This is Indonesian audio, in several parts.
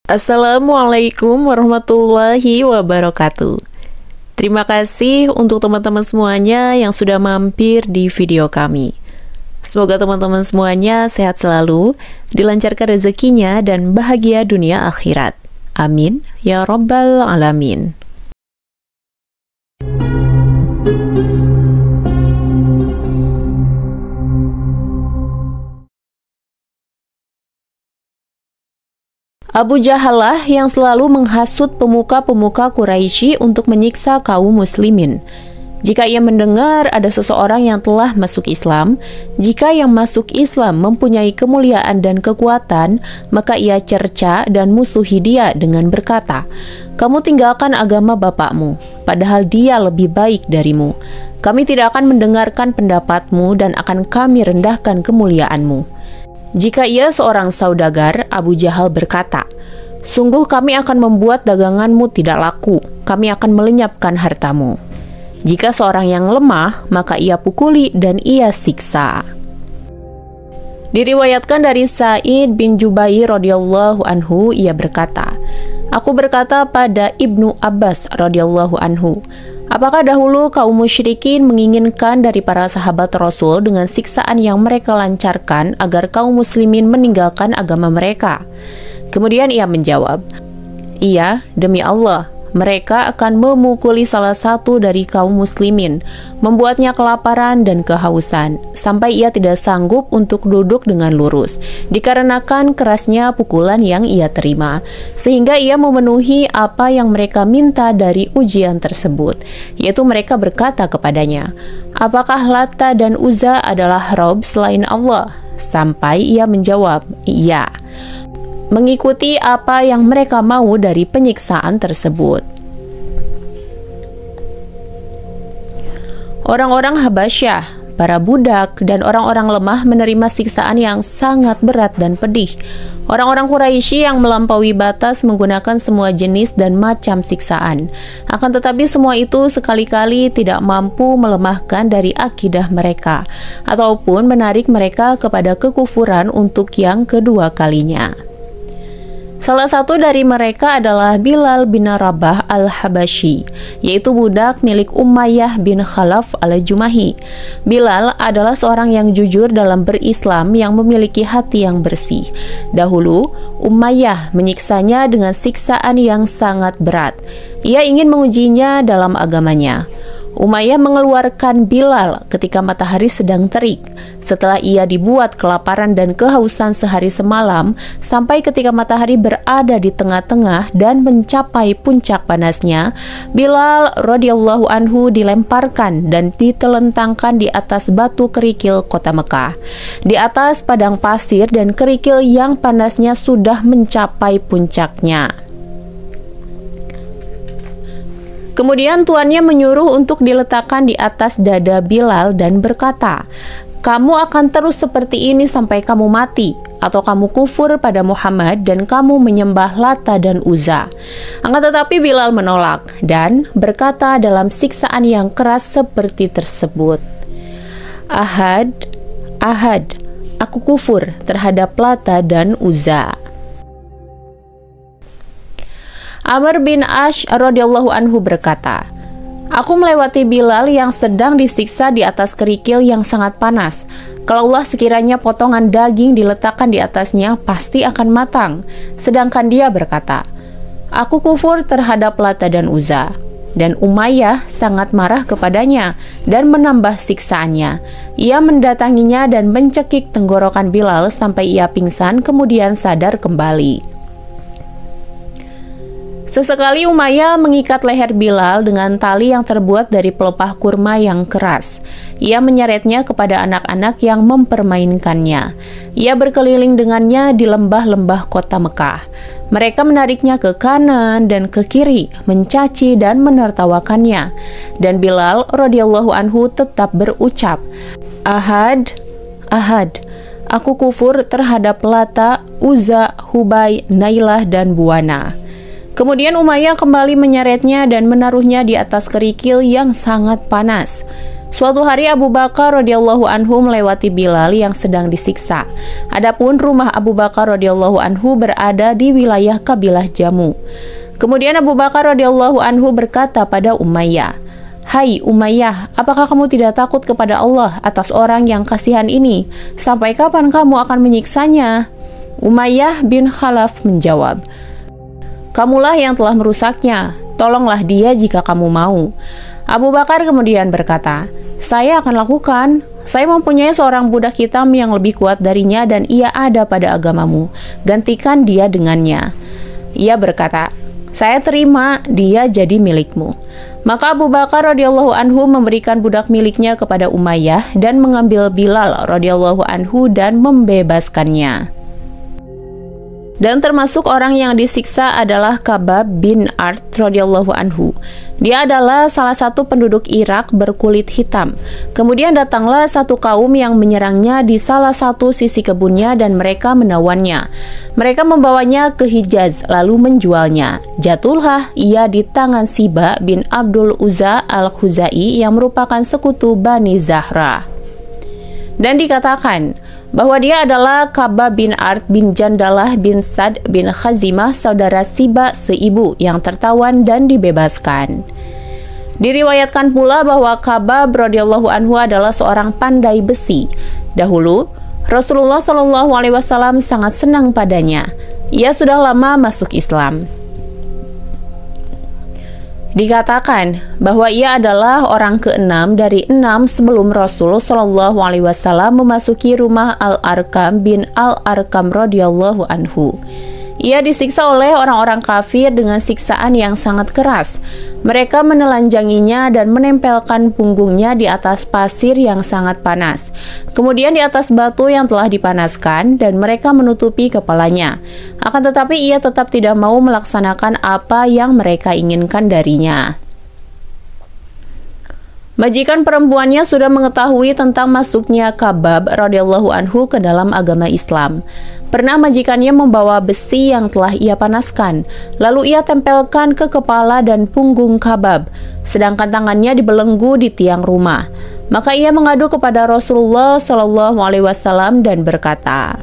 Assalamualaikum warahmatullahi wabarakatuh. Terima kasih untuk teman-teman semuanya yang sudah mampir di video kami. Semoga teman-teman semuanya sehat selalu, dilancarkan rezekinya, dan bahagia dunia akhirat. Amin ya rabbal alamin. Abu Jahal lah yang selalu menghasut pemuka-pemuka Quraisy untuk menyiksa kaum muslimin. Jika ia mendengar ada seseorang yang telah masuk Islam, jika yang masuk Islam mempunyai kemuliaan dan kekuatan, maka ia cerca dan musuhi dia dengan berkata, "Kamu tinggalkan agama bapakmu, padahal dia lebih baik darimu. Kami tidak akan mendengarkan pendapatmu dan akan kami rendahkan kemuliaanmu." Jika ia seorang saudagar, Abu Jahal berkata, "Sungguh kami akan membuat daganganmu tidak laku, kami akan melenyapkan hartamu." Jika seorang yang lemah, maka ia pukuli dan ia siksa. Diriwayatkan dari Sa'id bin Jubair radhiyallahu anhu, ia berkata, "Aku berkata pada Ibnu Abbas radhiyallahu anhu, apakah dahulu kaum musyrikin menginginkan dari para sahabat Rasul dengan siksaan yang mereka lancarkan agar kaum muslimin meninggalkan agama mereka?" Kemudian ia menjawab, "Iya, demi Allah, mereka akan memukuli salah satu dari kaum muslimin, membuatnya kelaparan dan kehausan, sampai ia tidak sanggup untuk duduk dengan lurus, dikarenakan kerasnya pukulan yang ia terima, sehingga ia memenuhi apa yang mereka minta dari ujian tersebut, yaitu mereka berkata kepadanya, 'Apakah Lata dan Uzza adalah Rob selain Allah?' Sampai ia menjawab, 'Iya,' mengikuti apa yang mereka mau dari penyiksaan tersebut. Orang-orang Habasyah, para budak, dan orang-orang lemah menerima siksaan yang sangat berat dan pedih. Orang-orang Quraisy yang melampaui batas menggunakan semua jenis dan macam siksaan. Akan tetapi semua itu sekali-kali tidak mampu melemahkan dari akidah mereka, ataupun menarik mereka kepada kekufuran untuk yang kedua kalinya. Salah satu dari mereka adalah Bilal bin Rabah al-Habasyi, yaitu budak milik Umayyah bin Khalaf al-Jumahi. Bilal adalah seorang yang jujur dalam berislam yang memiliki hati yang bersih. Dahulu, Umayyah menyiksanya dengan siksaan yang sangat berat. Ia ingin mengujinya dalam agamanya. Umayyah mengeluarkan Bilal ketika matahari sedang terik. Setelah ia dibuat kelaparan dan kehausan sehari semalam, sampai ketika matahari berada di tengah-tengah dan mencapai puncak panasnya, Bilal radhiyallahu anhu dilemparkan dan ditelentangkan di atas batu kerikil kota Mekah, di atas padang pasir dan kerikil yang panasnya sudah mencapai puncaknya. Kemudian tuannya menyuruh untuk diletakkan di atas dada Bilal dan berkata, "Kamu akan terus seperti ini sampai kamu mati, atau kamu kufur pada Muhammad dan kamu menyembah Lata dan Uzza." Akan tetapi Bilal menolak dan berkata dalam siksaan yang keras seperti tersebut, "Ahad, Ahad, aku kufur terhadap Lata dan Uzza." Amr bin Ash radhiyallahu anhu berkata, "Aku melewati Bilal yang sedang disiksa di atas kerikil yang sangat panas. Kalau Allah sekiranya potongan daging diletakkan di atasnya, pasti akan matang." Sedangkan dia berkata, "Aku kufur terhadap Lata dan Uzza." Dan Umayyah sangat marah kepadanya dan menambah siksaannya. Ia mendatanginya dan mencekik tenggorokan Bilal sampai ia pingsan, kemudian sadar kembali. Sesekali Umayyah mengikat leher Bilal dengan tali yang terbuat dari pelepah kurma yang keras. Ia menyeretnya kepada anak-anak yang mempermainkannya. Ia berkeliling dengannya di lembah-lembah kota Mekah. Mereka menariknya ke kanan dan ke kiri, mencaci dan menertawakannya. Dan Bilal radhiyallahu anhu tetap berucap, "Ahad, Ahad, aku kufur terhadap Lata, Uzza, Hubay, Nailah, dan Buwana." Kemudian Umayyah kembali menyeretnya dan menaruhnya di atas kerikil yang sangat panas. Suatu hari Abu Bakar radhiyallahu anhu melewati Bilal yang sedang disiksa. Adapun rumah Abu Bakar radhiyallahu anhu berada di wilayah kabilah Jamu. Kemudian Abu Bakar radhiyallahu anhu berkata pada Umayyah, "Hai Umayyah, apakah kamu tidak takut kepada Allah atas orang yang kasihan ini? Sampai kapan kamu akan menyiksanya?" Umayyah bin Khalaf menjawab, "Kamulah yang telah merusaknya, tolonglah dia jika kamu mau." Abu Bakar kemudian berkata, "Saya akan lakukan. Saya mempunyai seorang budak hitam yang lebih kuat darinya dan ia ada pada agamamu. Gantikan dia dengannya." Ia berkata, "Saya terima, dia jadi milikmu." Maka Abu Bakar radhiyallahu anhu memberikan budak miliknya kepada Umayyah dan mengambil Bilal radhiyallahu anhu dan membebaskannya. Dan termasuk orang yang disiksa adalah Khabbab bin Art radhiyallahu anhu. Dia adalah salah satu penduduk Irak berkulit hitam. Kemudian datanglah satu kaum yang menyerangnya di salah satu sisi kebunnya dan mereka menawannya. Mereka membawanya ke Hijaz lalu menjualnya. Jatuhlah ia di tangan Siba bin Abdul Uzza al-Khuzai yang merupakan sekutu Bani Zahra. Dan dikatakan bahwa dia adalah Khabbab bin Art bin Jandalah bin Sad bin Khazimah, saudara Siba seibu yang tertawan dan dibebaskan. Diriwayatkan pula bahwa Khabbab radhiyallahu anhu adalah seorang pandai besi. Dahulu Rasulullah Shallallahu alaihi wasallam sangat senang padanya. Ia sudah lama masuk Islam. Dikatakan bahwa ia adalah orang ke-6 dari 6 sebelum Rasul Shallallahu alaihi wasallam memasuki rumah Al-Arkam bin Al-Arkam radhiyallahu anhu. Ia disiksa oleh orang-orang kafir dengan siksaan yang sangat keras. Mereka menelanjanginya dan menempelkan punggungnya di atas pasir yang sangat panas. Kemudian di atas batu yang telah dipanaskan dan mereka menutupi kepalanya. Akan tetapi ia tetap tidak mau melaksanakan apa yang mereka inginkan darinya. Majikan perempuannya sudah mengetahui tentang masuknya Khabbab radhiyallahu anhu ke dalam agama Islam. Pernah majikannya membawa besi yang telah ia panaskan, lalu ia tempelkan ke kepala dan punggung Khabbab, sedangkan tangannya dibelenggu di tiang rumah. Maka ia mengadu kepada Rasulullah Shallallahu alaihi wasallam dan berkata,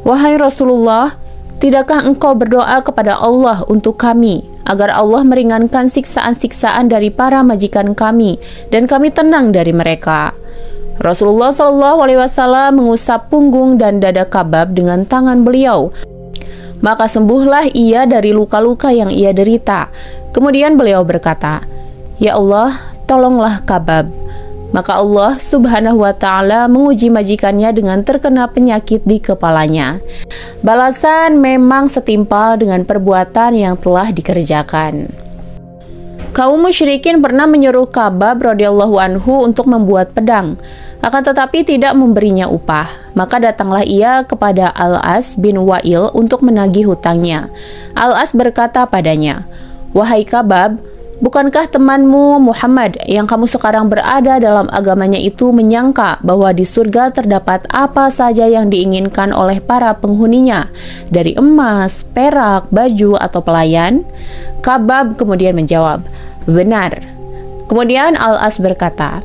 "Wahai Rasulullah, tidakkah engkau berdoa kepada Allah untuk kami, agar Allah meringankan siksaan-siksaan dari para majikan kami, dan kami tenang dari mereka?" Rasulullah Shallallahu alaihi wasallam mengusap punggung dan dada Khabbab dengan tangan beliau. Maka sembuhlah ia dari luka-luka yang ia derita. Kemudian beliau berkata, "Ya Allah, tolonglah Khabbab." Maka Allah Subhanahu wa ta'ala menguji majikannya dengan terkena penyakit di kepalanya. Balasan memang setimpal dengan perbuatan yang telah dikerjakan. Kaum musyrikin pernah menyuruh Khabbab radhiyallahu anhu untuk membuat pedang, akan tetapi tidak memberinya upah. Maka datanglah ia kepada Al-As bin Wa'il untuk menagih hutangnya. Al-As berkata padanya, "Wahai Khabbab, bukankah temanmu Muhammad yang kamu sekarang berada dalam agamanya itu menyangka bahwa di surga terdapat apa saja yang diinginkan oleh para penghuninya, dari emas, perak, baju, atau pelayan?" Khabbab kemudian menjawab, "Benar." Kemudian Al-As berkata,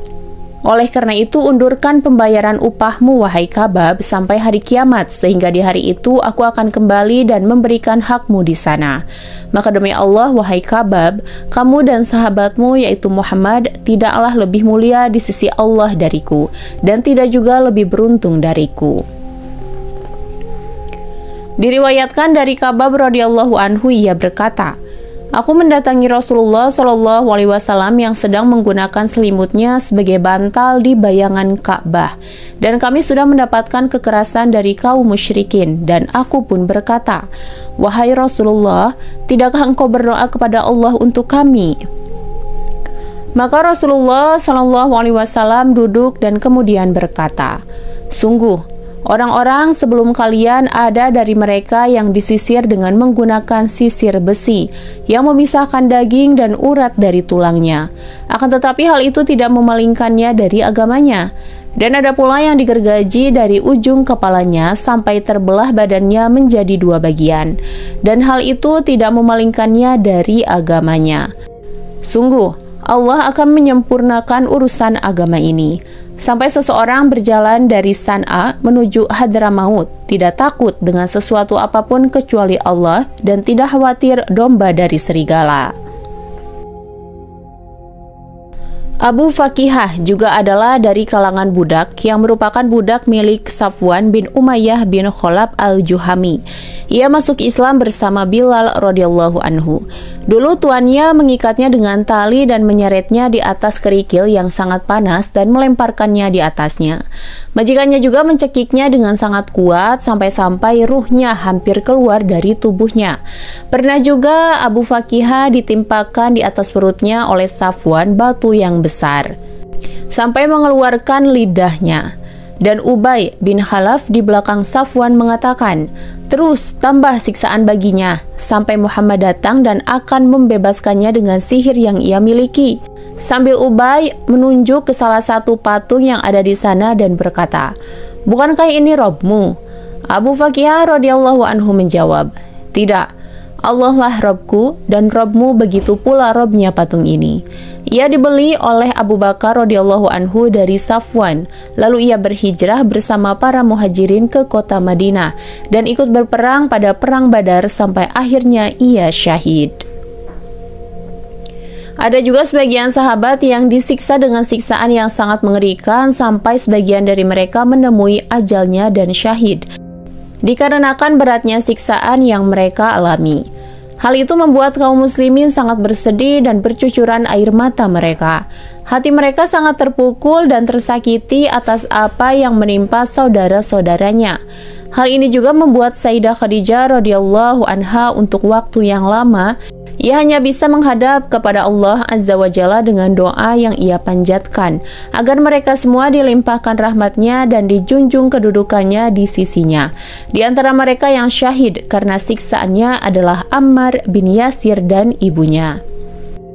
"Oleh karena itu undurkan pembayaran upahmu wahai Khabbab sampai hari kiamat, sehingga di hari itu aku akan kembali dan memberikan hakmu di sana. Maka demi Allah wahai Khabbab, kamu dan sahabatmu yaitu Muhammad tidaklah lebih mulia di sisi Allah dariku, dan tidak juga lebih beruntung dariku." Diriwayatkan dari Khabbab radhiyallahu anhu, ia berkata, "Aku mendatangi Rasulullah Shallallahu alaihi wasallam yang sedang menggunakan selimutnya sebagai bantal di bayangan Ka'bah, dan kami sudah mendapatkan kekerasan dari kaum musyrikin, dan aku pun berkata, 'Wahai Rasulullah, tidakkah engkau berdoa kepada Allah untuk kami?' Maka Rasulullah Shallallahu alaihi wasallam duduk dan kemudian berkata, 'Sungguh, orang-orang sebelum kalian ada dari mereka yang disisir dengan menggunakan sisir besi yang memisahkan daging dan urat dari tulangnya. Akan tetapi hal itu tidak memalingkannya dari agamanya. Dan ada pula yang digergaji dari ujung kepalanya sampai terbelah badannya menjadi 2 bagian. Dan hal itu tidak memalingkannya dari agamanya. Sungguh, Allah akan menyempurnakan urusan agama ini. Sampai seseorang berjalan dari San'a menuju Hadramaut, tidak takut dengan sesuatu apapun kecuali Allah dan tidak khawatir domba dari serigala. Abu Fakihah juga adalah dari kalangan budak yang merupakan budak milik Safwan bin Umayyah bin Khalaf al-Juhami. Ia masuk Islam bersama Bilal radhiyallahu anhu. Dulu tuannya mengikatnya dengan tali dan menyeretnya di atas kerikil yang sangat panas dan melemparkannya di atasnya. Majikannya juga mencekiknya dengan sangat kuat sampai-sampai ruhnya hampir keluar dari tubuhnya. Pernah juga Abu Fakihah ditimpakan di atas perutnya oleh Safwan batu yang besar sampai mengeluarkan lidahnya. Dan Ubay bin Khalaf di belakang Safwan mengatakan, terus tambah siksaan baginya sampai Muhammad datang dan akan membebaskannya dengan sihir yang ia miliki. Sambil Ubay menunjuk ke salah satu patung yang ada di sana dan berkata, bukankah ini Robmu? Abu Fakihah radhiyallahu anhu menjawab, tidak, Allah lah Robku dan Robmu, begitu pula Robnya patung ini. Ia dibeli oleh Abu Bakar radhiyallahu anhu dari Safwan. Lalu ia berhijrah bersama para muhajirin ke kota Madinah dan ikut berperang pada perang Badar sampai akhirnya ia syahid. Ada juga sebagian sahabat yang disiksa dengan siksaan yang sangat mengerikan sampai sebagian dari mereka menemui ajalnya dan syahid dikarenakan beratnya siksaan yang mereka alami. Hal itu membuat kaum muslimin sangat bersedih dan bercucuran air mata mereka. Hati mereka sangat terpukul dan tersakiti atas apa yang menimpa saudara-saudaranya. Hal ini juga membuat Sayyidah Khadijah radhiyallahu anha untuk waktu yang lama, ia hanya bisa menghadap kepada Allah Azza wa Jalla dengan doa yang ia panjatkan, agar mereka semua dilimpahkan rahmatnya dan dijunjung kedudukannya di sisinya. Di antara mereka yang syahid karena siksaannya adalah Ammar bin Yasir dan ibunya.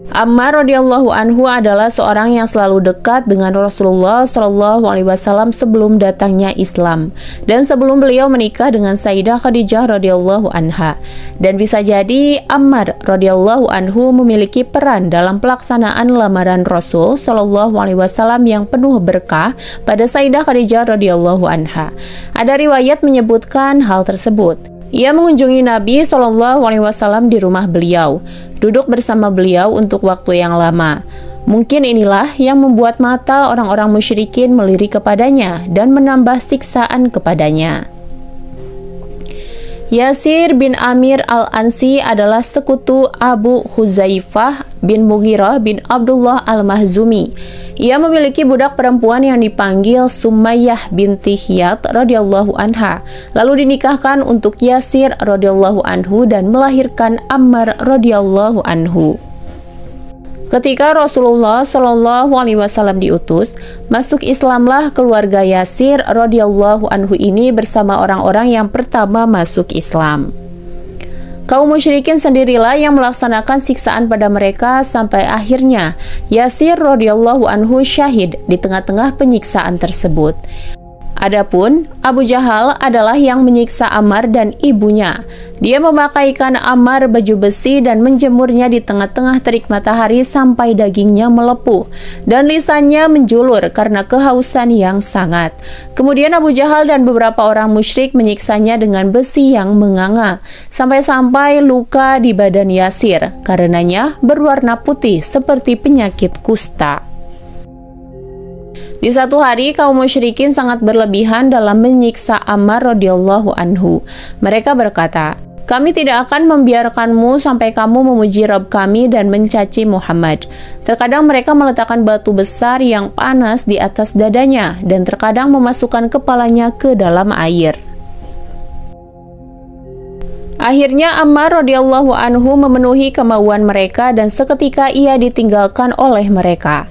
Ammar radhiyallahu anhu adalah seorang yang selalu dekat dengan Rasulullah Shallallahu alaihi wasallam sebelum datangnya Islam dan sebelum beliau menikah dengan Sayyidah Khadijah radhiyallahu anha. Dan bisa jadi Ammar radhiyallahu anhu memiliki peran dalam pelaksanaan lamaran Rasul Shallallahu alaihi wasallam yang penuh berkah pada Sayyidah Khadijah radhiyallahu anha. Ada riwayat menyebutkan hal tersebut. Ia mengunjungi Nabi Shallallahu alaihi wasallam di rumah beliau, duduk bersama beliau untuk waktu yang lama. Mungkin inilah yang membuat mata orang-orang musyrikin melirik kepadanya dan menambah siksaan kepadanya. Yasir bin Amir al-Ansi adalah sekutu Abu Huzaifah bin Mughirah bin Abdullah al-Mahzumi. Ia memiliki budak perempuan yang dipanggil Sumayyah binti Hiyat radhiyallahu anha, lalu dinikahkan untuk Yasir radhiyallahu anhu dan melahirkan Ammar radhiyallahu anhu. Ketika Rasulullah Shallallahu alaihi wasallam diutus, masuk Islamlah keluarga Yasir radhiyallahu anhu ini bersama orang-orang yang pertama masuk Islam. Kaum musyrikin sendirilah yang melaksanakan siksaan pada mereka sampai akhirnya Yasir radhiyallahu anhu syahid di tengah-tengah penyiksaan tersebut. Adapun Abu Jahal adalah yang menyiksa Ammar dan ibunya. Dia memakaikan Ammar baju besi dan menjemurnya di tengah-tengah terik matahari sampai dagingnya melepuh dan lisannya menjulur karena kehausan yang sangat. Kemudian Abu Jahal dan beberapa orang musyrik menyiksanya dengan besi yang menganga sampai-sampai luka di badan Yasir karenanya berwarna putih seperti penyakit kusta. Di satu hari, kaum musyrikin sangat berlebihan dalam menyiksa Ammar radhiyallahu anhu. Mereka berkata, kami tidak akan membiarkanmu sampai kamu memuji Rabb kami dan mencaci Muhammad. Terkadang mereka meletakkan batu besar yang panas di atas dadanya dan terkadang memasukkan kepalanya ke dalam air. Akhirnya Ammar radhiyallahu anhu memenuhi kemauan mereka dan seketika ia ditinggalkan oleh mereka.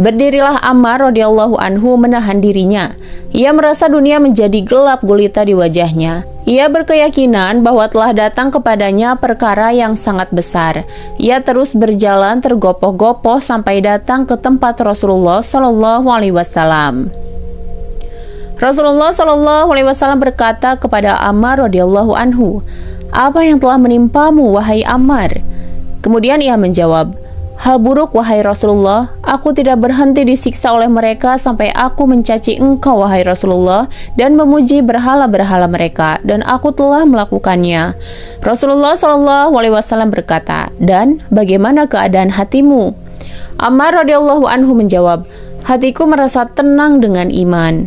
Berdirilah Ammar radhiyallahu anhu menahan dirinya. Ia merasa dunia menjadi gelap gulita di wajahnya. Ia berkeyakinan bahwa telah datang kepadanya perkara yang sangat besar. Ia terus berjalan tergopoh-gopoh sampai datang ke tempat Rasulullah Shallallahu alaihi wasallam. Rasulullah Shallallahu alaihi wasallam berkata kepada Ammar radhiyallahu anhu, "Apa yang telah menimpamu wahai Ammar?" Kemudian ia menjawab, Hal buruk, wahai Rasulullah, aku tidak berhenti disiksa oleh mereka sampai aku mencaci engkau, wahai Rasulullah, dan memuji berhala-berhala mereka, dan aku telah melakukannya. Rasulullah SAW berkata, dan bagaimana keadaan hatimu? Ammar radhiyallahu anhu menjawab, hatiku merasa tenang dengan iman.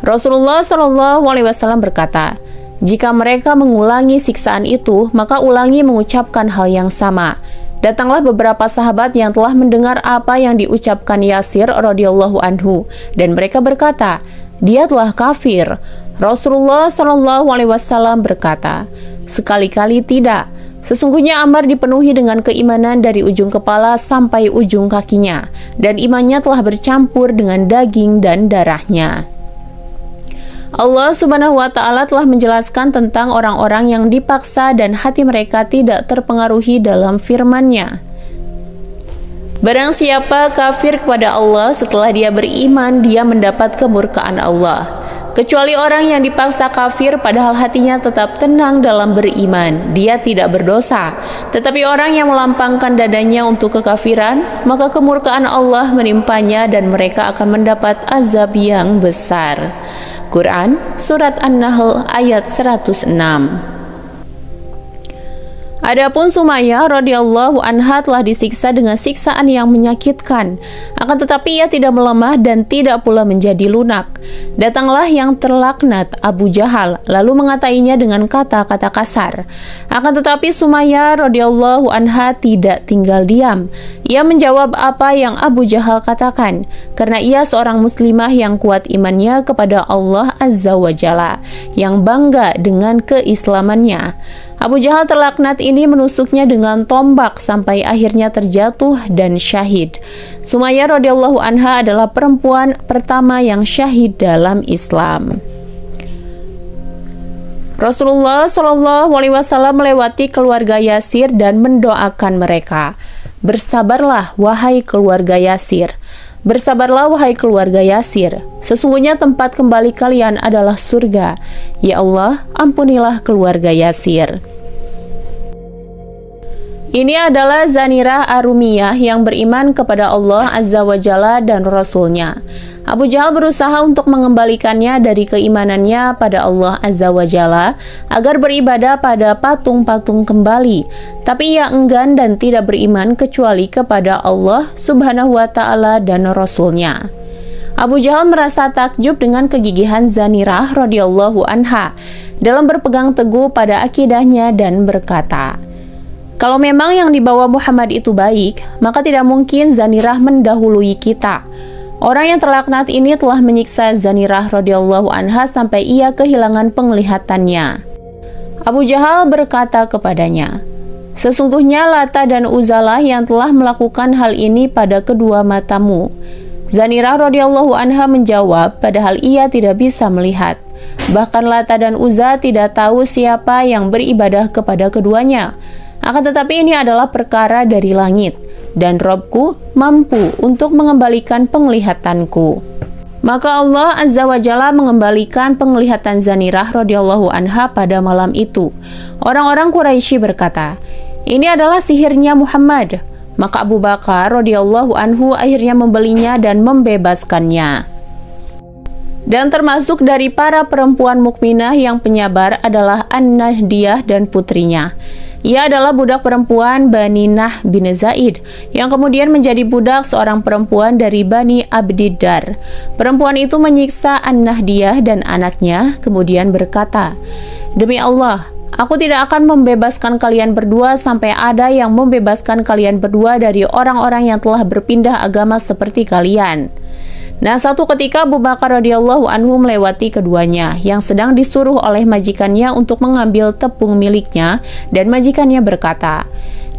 Rasulullah SAW berkata, jika mereka mengulangi siksaan itu, maka ulangi mengucapkan hal yang sama. Datanglah beberapa sahabat yang telah mendengar apa yang diucapkan Yasir radhiyallahu anhu, dan mereka berkata, dia telah kafir. Rasulullah SAW berkata, sekali-kali tidak. Sesungguhnya Ammar dipenuhi dengan keimanan dari ujung kepala sampai ujung kakinya, dan imannya telah bercampur dengan daging dan darahnya. Allah Subhanahu wa Ta'ala telah menjelaskan tentang orang-orang yang dipaksa dan hati mereka tidak terpengaruhi dalam firman-Nya. Barang siapa kafir kepada Allah setelah dia beriman, dia mendapat kemurkaan Allah. Kecuali orang yang dipaksa kafir padahal hatinya tetap tenang dalam beriman, dia tidak berdosa. Tetapi orang yang melampangkan dadanya untuk kekafiran, maka kemurkaan Allah menimpanya dan mereka akan mendapat azab yang besar. Quran Surat An-Nahl ayat 106. Adapun Sumayyah radhiyallahu anha telah disiksa dengan siksaan yang menyakitkan, akan tetapi ia tidak melemah dan tidak pula menjadi lunak. Datanglah yang terlaknat Abu Jahal lalu mengatainya dengan kata-kata kasar. Akan tetapi Sumayyah radhiyallahu anha tidak tinggal diam. Ia menjawab apa yang Abu Jahal katakan, karena ia seorang muslimah yang kuat imannya kepada Allah Azza wa Jalla, yang bangga dengan keislamannya. Abu Jahal terlaknat ini menusuknya dengan tombak sampai akhirnya terjatuh dan syahid. Sumayyah radhiyallahu anha adalah perempuan pertama yang syahid dalam Islam. Rasulullah SAW melewati keluarga Yasir dan mendoakan mereka. Bersabarlah wahai keluarga Yasir. Bersabarlah wahai keluarga Yasir, sesungguhnya tempat kembali kalian adalah surga. Ya Allah, ampunilah keluarga Yasir. Ini adalah Zanirah Ar-Rumiyah yang beriman kepada Allah Azza wa Jalla dan Rasul-Nya. Abu Jahal berusaha untuk mengembalikannya dari keimanannya pada Allah Azza wa Jalla agar beribadah pada patung-patung kembali. Tapi ia enggan dan tidak beriman kecuali kepada Allah Subhanahu wa Ta'ala dan Rasul-Nya. Abu Jahal merasa takjub dengan kegigihan Zanirah radhiyallahu anha dalam berpegang teguh pada akidahnya dan berkata, kalau memang yang dibawa Muhammad itu baik, maka tidak mungkin Zanirah mendahului kita. Orang yang terlaknat ini telah menyiksa Zanirah radhiyallahu anha sampai ia kehilangan penglihatannya. Abu Jahal berkata kepadanya, sesungguhnya Lata dan Uzzalah yang telah melakukan hal ini pada kedua matamu. Zanirah radhiyallahu anha menjawab, padahal ia tidak bisa melihat. Bahkan Lata dan Uzza tidak tahu siapa yang beribadah kepada keduanya. Akan tetapi ini adalah perkara dari langit, dan Robku mampu untuk mengembalikan penglihatanku. Maka Allah Azza wa Jalla mengembalikan penglihatan Zanirah radhiyallahu anha pada malam itu. Orang-orang Quraisy berkata, ini adalah sihirnya Muhammad. Maka Abu Bakar radhiyallahu anhu akhirnya membelinya dan membebaskannya. Dan termasuk dari para perempuan mukminah yang penyabar adalah An-Nahdiyah dan putrinya. Ia adalah budak perempuan Bani Nah bin Zaid yang kemudian menjadi budak seorang perempuan dari Bani Abdiddar. Perempuan itu menyiksa An-Nahdiyah dan anaknya, kemudian berkata, demi Allah, aku tidak akan membebaskan kalian berdua sampai ada yang membebaskan kalian berdua dari orang-orang yang telah berpindah agama seperti kalian. Nah, suatu ketika Abu Bakar radhiyallahu anhu melewati keduanya yang sedang disuruh oleh majikannya untuk mengambil tepung miliknya, dan majikannya berkata,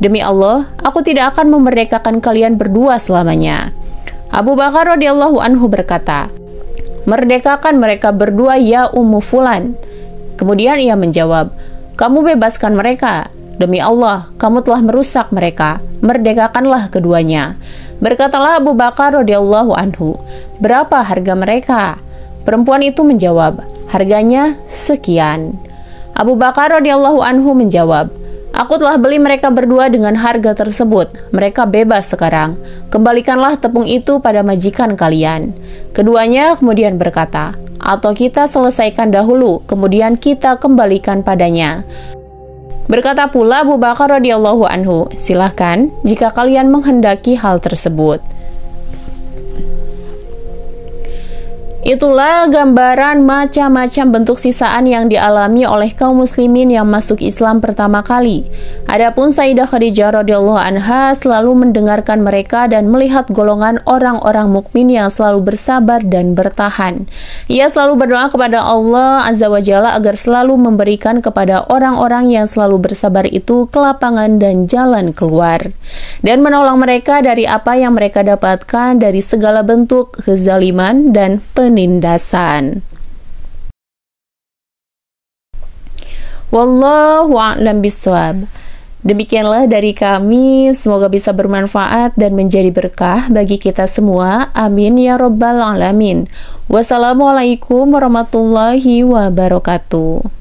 demi Allah, aku tidak akan memerdekakan kalian berdua selamanya. Abu Bakar radhiyallahu anhu berkata, merdekakan mereka berdua ya Ummu Fulan. Kemudian ia menjawab, kamu bebaskan mereka. Demi Allah, kamu telah merusak mereka. Merdekakanlah keduanya. Berkatalah Abu Bakar radhiyallahu anhu, berapa harga mereka? Perempuan itu menjawab, harganya sekian. Abu Bakar radhiyallahu anhu menjawab, Aku telah beli mereka berdua dengan harga tersebut. Mereka bebas sekarang. Kembalikanlah tepung itu pada majikan kalian." Keduanya kemudian berkata, "Atau kita selesaikan dahulu, kemudian kita kembalikan padanya." Berkata pula Abu Bakar radhiyallahu anhu, "Silahkan jika kalian menghendaki hal tersebut." Itulah gambaran macam-macam bentuk sisaan yang dialami oleh kaum muslimin yang masuk Islam pertama kali. Adapun Sayyidah Khadijah radhiyallahu anha selalu mendengarkan mereka dan melihat golongan orang-orang mukmin yang selalu bersabar dan bertahan. Ia selalu berdoa kepada Allah Azza wa Jalla agar selalu memberikan kepada orang-orang yang selalu bersabar itu kelapangan dan jalan keluar, dan menolong mereka dari apa yang mereka dapatkan dari segala bentuk kezaliman dan penindasan. Wallahu a'lam bishawab. Demikianlah dari kami, semoga bisa bermanfaat dan menjadi berkah bagi kita semua. Amin ya rabbal alamin. Wassalamualaikum warahmatullahi wabarakatuh.